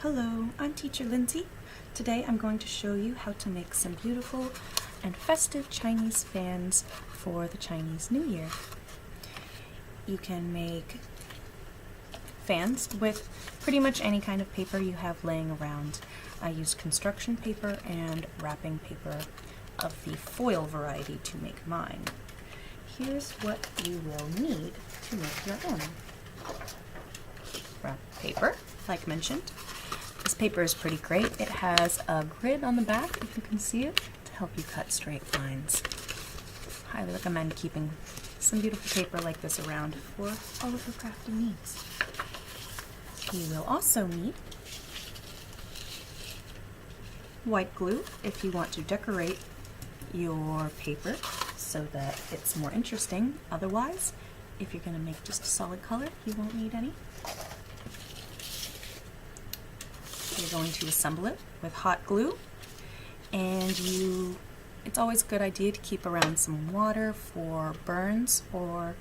Hello, I'm Teacher Lindsay. Today I'm going to show you how to make some beautiful and festive Chinese fans for the Chinese New Year. You can make fans with pretty much any kind of paper you have laying around. I used construction paper and wrapping paper of the foil variety to make mine. Here's what you will need to make your own. Wrap paper, like mentioned. This paper is pretty great. It has a grid on the back, if you can see it, to help you cut straight lines. Highly recommend keeping some beautiful paper like this around for all of your crafting needs. You will also need white glue if you want to decorate your paper so that it's more interesting. Otherwise, if you're going to make just a solid color, you won't need any. You're going to assemble it with hot glue, and it's always a good idea to keep around some water for burns, or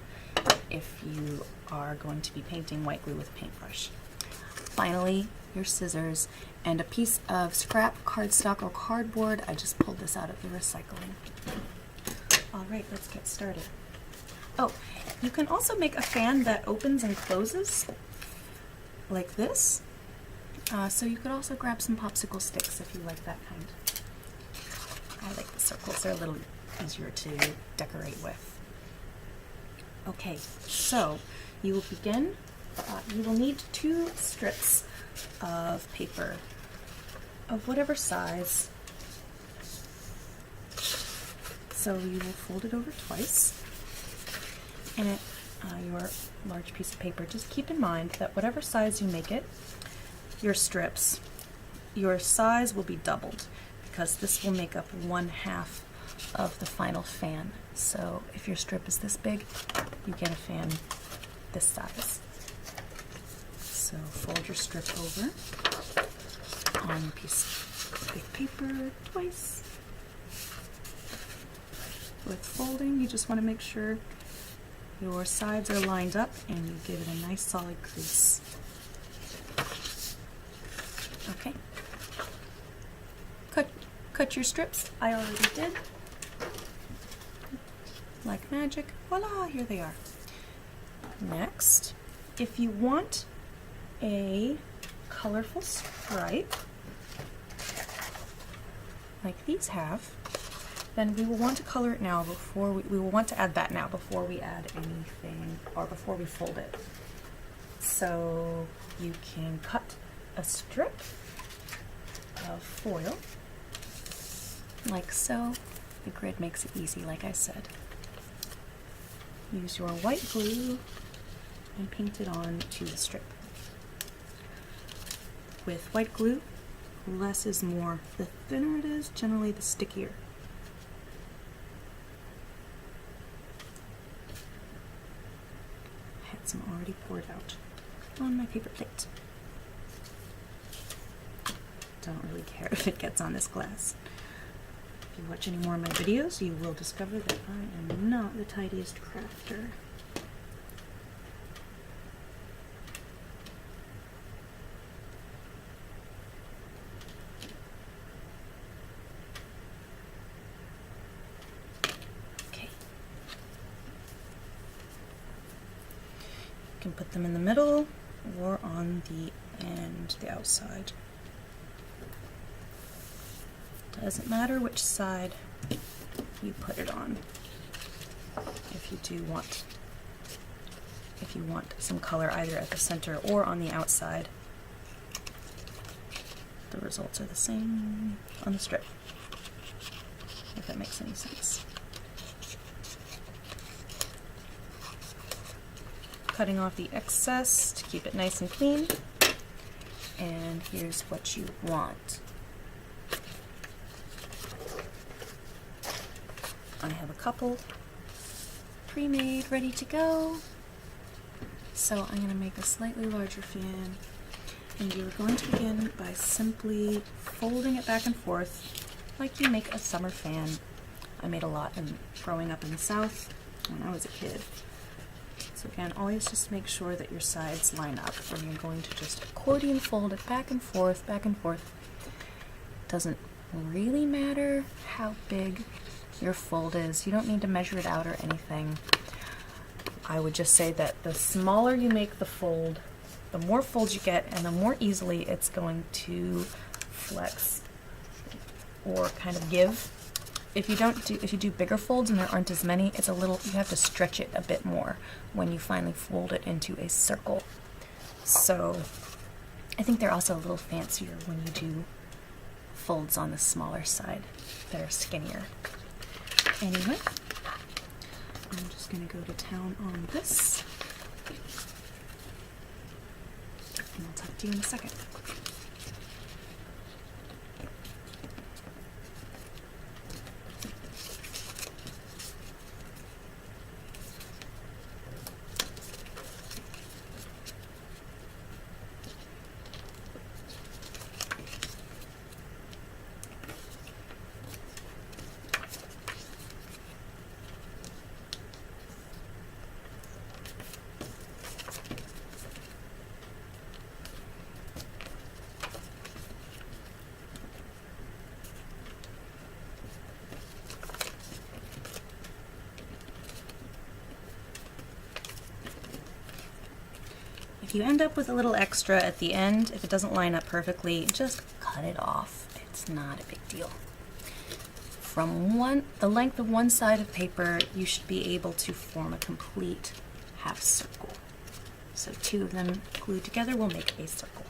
if you are going to be painting white glue with a paintbrush. Finally, your scissors and a piece of scrap cardstock or cardboard. I just pulled this out of the recycling. Alright, let's get started. Oh, you can also make a fan that opens and closes like this. So you could also grab some popsicle sticks if you like that kind. I like the circles, they're a little easier to decorate with. Okay, so you will begin, you will need 2 strips of paper of whatever size. So you will fold it over twice, and your large piece of paper, just keep in mind that whatever size you make it, your strips, your size will be doubled because this will make up 1/2 of the final fan. So if your strip is this big, you get a fan this size. So fold your strip over on a piece of big paper twice. With folding, you just want to make sure your sides are lined up and you give it a nice solid crease. Okay. Cut your strips. I already did. Like magic. Voila, here they are. Next, if you want a colorful stripe, like these have, then we will want to color it now before we will want to add that now before we add anything, or before we fold it. So you can cut a strip of foil like so. The grid makes it easy, like I said. Use your white glue and paint it on to the strip. With white glue, less is more. The thinner it is, generally the stickier. I had some already poured out on my paper plate. Don't really care if it gets on this glass. If you watch any more of my videos, you will discover that I am not the tidiest crafter. Okay. You can put them in the middle or on the end, the outside. Doesn't matter which side you put it on. If you want some color either at the center or on the outside, the results are the same on the strip, if that makes any sense. Cutting off the excess to keep it nice and clean, and here's what you want. I have a couple pre-made, ready to go. So I'm going to make a slightly larger fan, and you're going to begin by simply folding it back and forth like you make a summer fan. I made a lot growing up in the South when I was a kid. So again, always just make sure that your sides line up when you're going to just accordion fold it back and forth, back and forth. Doesn't really matter how big your fold is. You don't need to measure it out or anything. I would just say that the smaller you make the fold, the more folds you get and the more easily it's going to flex or kind of give. If you do bigger folds and there aren't as many, it's a little, you have to stretch it a bit more when you finally fold it into a circle. So I think they're also a little fancier when you do folds on the smaller side that are skinnier. Anyway, I'm just going to go to town on this, and I'll talk to you in a second. If you end up with a little extra at the end, if it doesn't line up perfectly, just cut it off. It's not a big deal. From the length of one side of paper, you should be able to form a complete half circle. So two of them glued together will make a circle.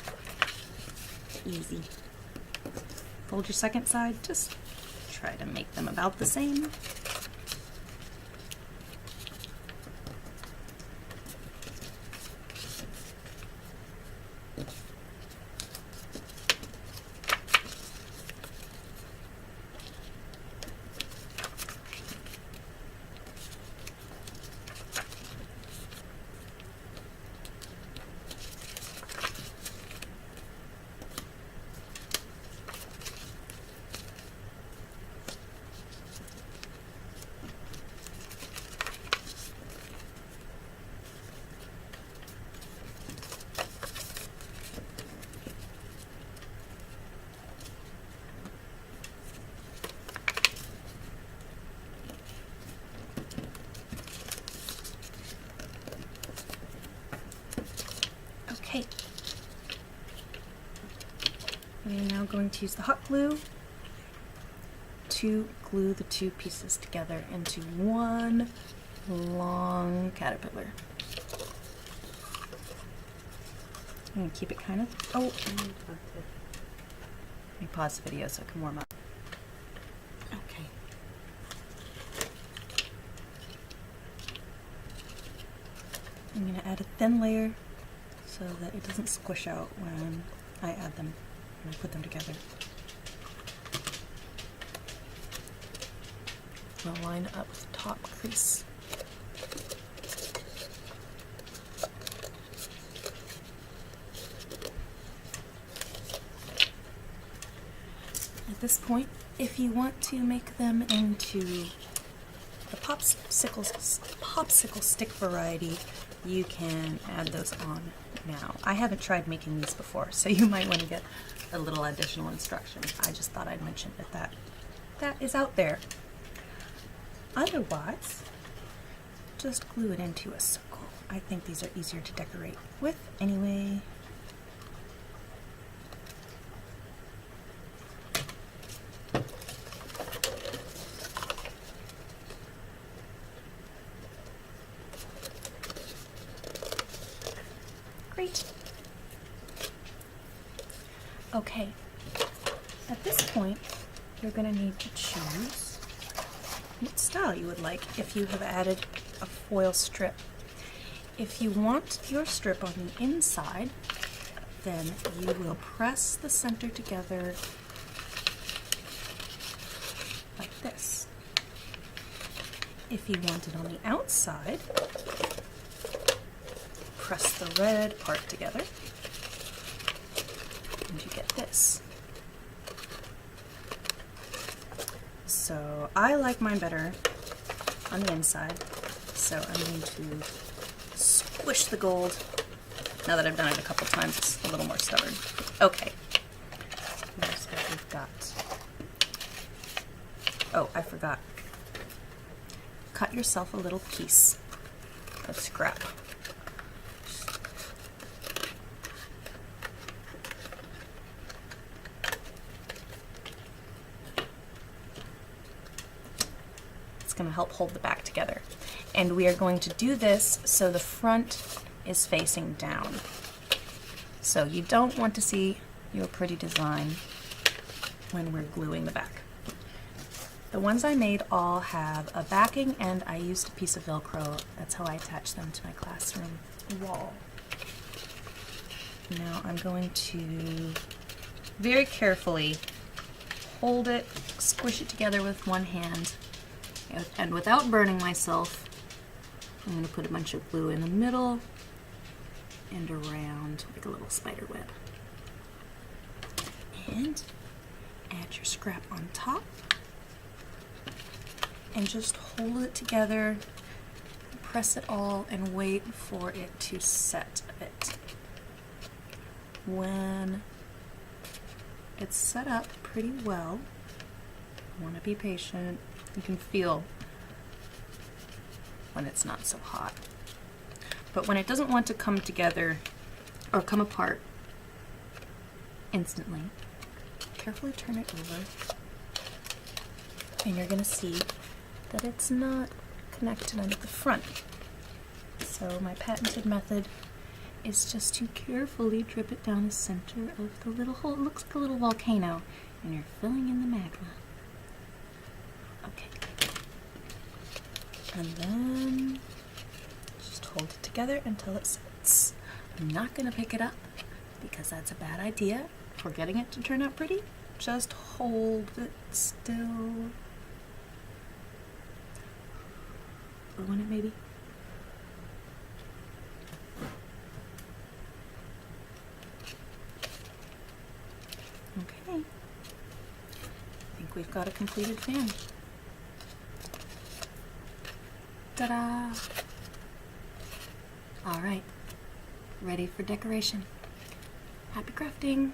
Easy. Fold your second side, just try to make them about the same. Okay, we're now going to use the hot glue to glue the two pieces together into one long caterpillar. I'm going to keep it kind of, let me pause the video so it can warm up. Okay. I'm going to add a thin layer so that it doesn't squish out when I add them, when I put them together. I'll line up with the top crease. At this point, if you want to make them into the popsicle stick variety, you can add those on now. I haven't tried making these before, so you might want to get a little additional instruction. I just thought I'd mention that is out there. Otherwise, just glue it into a circle. I think these are easier to decorate with anyway. Great. Okay, at this point, you're going to need to choose what style you would like if you have added a foil strip. If you want your strip on the inside, then you will press the center together like this. If you want it on the outside, press the red part together, and you get this. So I like mine better on the inside, so I'm going to squish the gold. Now that I've done it a couple times, it's a little more stubborn. Okay. Here's what we've got. Oh, I forgot. Cut yourself a little piece of scrap. It's going to help hold the back together. And we are going to do this so the front is facing down. So you don't want to see your pretty design when we're gluing the back. The ones I made all have a backing, and I used a piece of Velcro. That's how I attach them to my classroom wall. Now I'm going to very carefully hold it, squish it together with one hand, and without burning myself, I'm going to put a bunch of glue in the middle and around like a little spider web. And add your scrap on top. And just hold it together, press it all, and wait for it to set a bit. When it's set up pretty well, you want to be patient. You can feel when it's not so hot. But when it doesn't want to come together or come apart instantly, carefully turn it over, and you're going to see that it's not connected under the front. So my patented method is just to carefully drip it down the center of the little hole. It looks like a little volcano, and you're filling in the magma. Okay. And then just hold it together until it sets. I'm not going to pick it up because that's a bad idea. If we're getting it to turn out pretty, just hold it still. On it maybe. Okay. I think we've got a completed fan. Ta-da! All right, ready for decoration. Happy crafting!